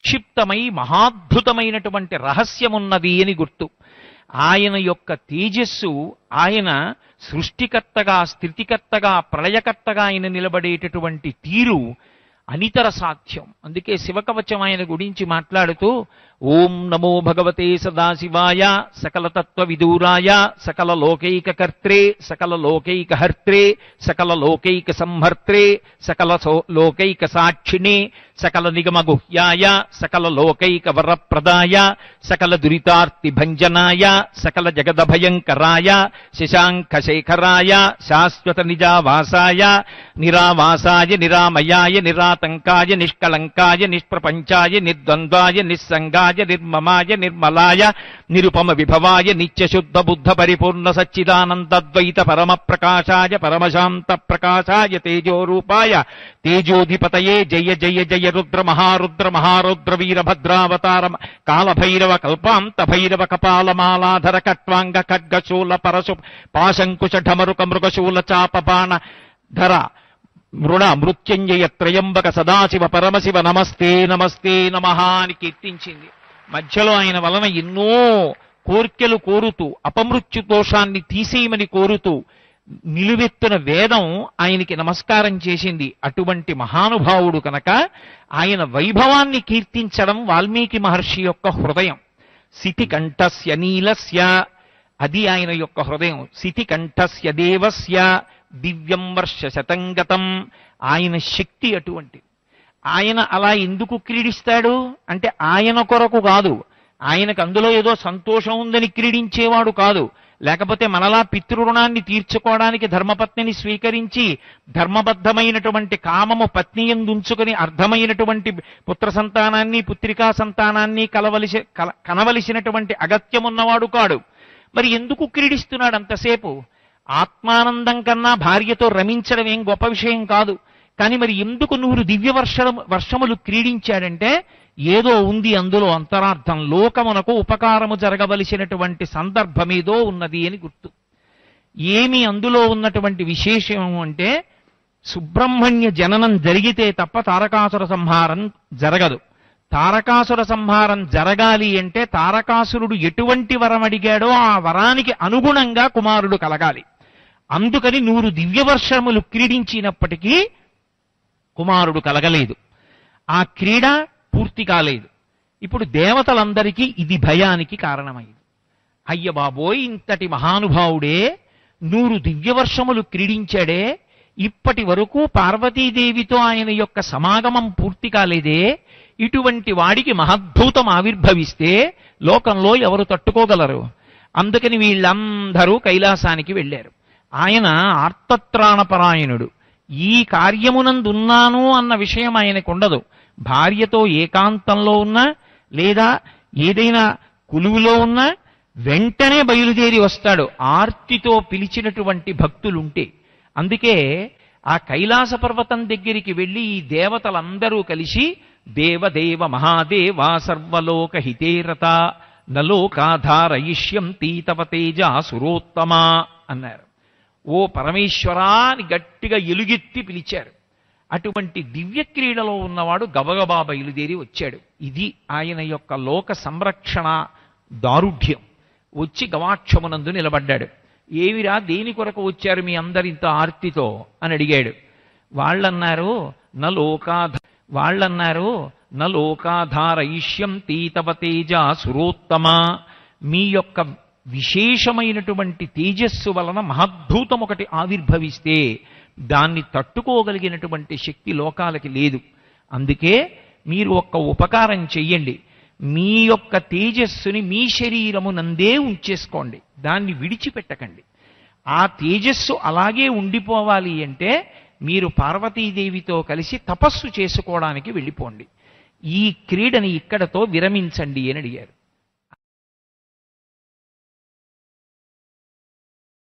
నిక్షిప్తమై మహాద్భుతమైనటువంటి రహస్యమున్నది అని గుర్తు. ఆయన యొక్క తేజస్సు, ఆయన సృష్టికర్తగా, స్థితికర్తగా, ప్రళయకర్తగా ఆయన నిలబడేటటువంటి తీరు అనితర సాధ్యం. అందుకే శివకవచం ఆయన గురించి మాట్లాడుతూ ఓం నమో భగవతే సదాశివాయ సకల తత్వ విదూరాయ సకల లోకైక కర్త్రే సకల లోకైక హర్త్రే సకల లోకైక సంహర్త్రే సకల లోకైక సాక్షిణే సకల నిగమ గుహ్యాయ సకల లోకైక వరప్రదాయ సకల దురితార్తి భంజనాయ సకల జగద భయంకరాయ శశాంక శేఖరాయ శాశ్వత నిజావాసాయ నిరావాసాయ నిరామయాయ నిరాతంకాయ నిష్కళంకాయ నిష్ప్రపంచాయ నిర్ద్వంద్వాయ నిస్సంగాయ నిర్మమాయ నిర్మలాయ నిరుపమ విభవాయ నిత్యశుద్ధ బుద్ధ పరిపూర్ణ సచ్చిదానందద్వైత పరమ ప్రకాశాయ పరమశాంత ప్రకాశాయ తేజోరూపాయ తేజోధిపతయే జయ జయ జయ రుద్ర మహారుద్ర మహారుద్ర వీరభద్రావతార కాళభైరవ కల్పాంత భైరవ కపాలమాలాధర కట్వాంగ ఖడ్గశూల పరశు పాశంకుశ ఢమరుక మృగశూల చాపబాణ ధర మృణ మృత్యుంజయ త్రయంబక సదాశివ పరమశివ నమస్తే నమస్తే నమః అని కీర్తించింది. మధ్యలో ఆయన వలన ఎన్నో కోర్కెలు కోరుతూ అపమృత్యు దోషాన్ని తీసేయమని కోరుతూ నిలువెత్తున వేదం ఆయనకి నమస్కారం చేసింది. అటువంటి మహానుభావుడు కనుక ఆయన వైభవాన్ని కీర్తించడం వాల్మీకి మహర్షి యొక్క హృదయం. శితికంఠస్య నీలస్య, అది ఆయన యొక్క హృదయం. శితికంఠస్య దేవస్య దివ్యం వర్ష శతంగతం, ఆయన శక్తి అటువంటి. ఆయన అలా ఎందుకు క్రీడిస్తాడు అంటే ఆయన కొరకు కాదు, ఆయనకు అందులో ఏదో సంతోషం ఉందని క్రీడించేవాడు కాదు. లేకపోతే మనలా పితృరుణాన్ని తీర్చుకోవడానికి ధర్మపత్నిని స్వీకరించి ధర్మబద్ధమైనటువంటి కామము పత్ని యందు ఉంచుకొని అర్థమైనటువంటి పుత్ర సంతానాన్ని పుత్రికా సంతానాన్ని కనవలసినటువంటి అగత్యమున్నవాడు కాడు. మరి ఎందుకు క్రీడిస్తున్నాడు అంతసేపు? ఆత్మానందం కన్నా భార్యతో రమించడం ఏం గొప్ప విషయం కాదు. కానీ మరి ఎందుకు 100 దివ్య వర్షములు క్రీడించాడంటే ఏదో ఉంది అందులో అంతరార్థం. లోకమునకు ఉపకారము జరగవలసినటువంటి సందర్భమేదో ఉన్నది అని గుర్తు. ఏమి అందులో ఉన్నటువంటి విశేషం అంటే సుబ్రహ్మణ్య జననం జరిగితే తప్ప తారకాసుర సంహారం జరగదు. తారకాసుర సంహారం జరగాలి అంటే తారకాసురుడు ఎటువంటి వరం అడిగాడో ఆ వరానికి అనుగుణంగా కుమారుడు కలగాలి. అందుకని 100 దివ్య వర్షములు క్రీడించినప్పటికీ కుమారుడు కలగలేదు. ఆ క్రీడ పూర్తి కాలేదు. ఇప్పుడు దేవతలందరికీ ఇది భయానికి కారణమైంది. అయ్య బాబోయ్, ఇంతటి మహానుభావుడే 100 దివ్య వర్షములు క్రీడించాడే, ఇప్పటి వరకు పార్వతీదేవితో ఆయన యొక్క సమాగమం పూర్తి కాలేదే, ఇటువంటి వాడికి మహద్భూతం ఆవిర్భవిస్తే లోకంలో ఎవరు తట్టుకోగలరు? అందుకని వీళ్ళందరూ కైలాసానికి వెళ్ళారు. ఆయన ఆర్తత్రాణపరాయణుడు. ఈ కార్యమునందున్నాను అన్న విషయం ఆయనకు ఉండదు. భార్యతో ఏకాంతంలో ఉన్నా లేదా ఏదైనా కులువులో ఉన్నా వెంటనే బయలుదేరి వస్తాడు ఆర్తితో పిలిచినటువంటి భక్తులుంటే. అందుకే ఆ కైలాస పర్వతం దగ్గరికి వెళ్ళి ఈ దేవతలందరూ కలిసి దేవదేవ మహాదేవ సర్వలోక హితేరత నలోకాధారయిష్యంతి తవ తేజ సురోత్తమా అన్నారు. ఓ పరమేశ్వరా అని గట్టిగా ఎలుగెత్తి పిలిచారు. అటువంటి దివ్య క్రీడలో ఉన్నవాడు గబగబా బయలుదేరి వచ్చాడు. ఇది ఆయన యొక్క లోక సంరక్షణ దారుఢ్యం. వచ్చి గవాక్షమునందు నిలబడ్డాడు. ఏమిరా, దేని కొరకు వచ్చారు మీ అందరింత ఆర్తితో అని అడిగాడు. వాళ్ళన్నారు నలోకాధారయిష్యంతి తవ తేజ సురోత్తమా, మీ యొక్క విశేషమైనటువంటి తేజస్సు వలన మహద్భూతం ఒకటి ఆవిర్భవిస్తే దాన్ని తట్టుకోగలిగినటువంటి శక్తి లోకాలకి లేదు. అందుకే మీరు ఒక్క ఉపకారం చెయ్యండి, మీ యొక్క తేజస్సుని మీ శరీరమునందే ఉంచేసుకోండి, దాన్ని విడిచిపెట్టకండి. ఆ తేజస్సు అలాగే ఉండిపోవాలి అంటే మీరు పార్వతీదేవితో కలిసి తపస్సు చేసుకోవడానికి వెళ్ళిపోండి. ఈ క్రీడని ఇక్కడతో విరమించండి అని అడిగారు.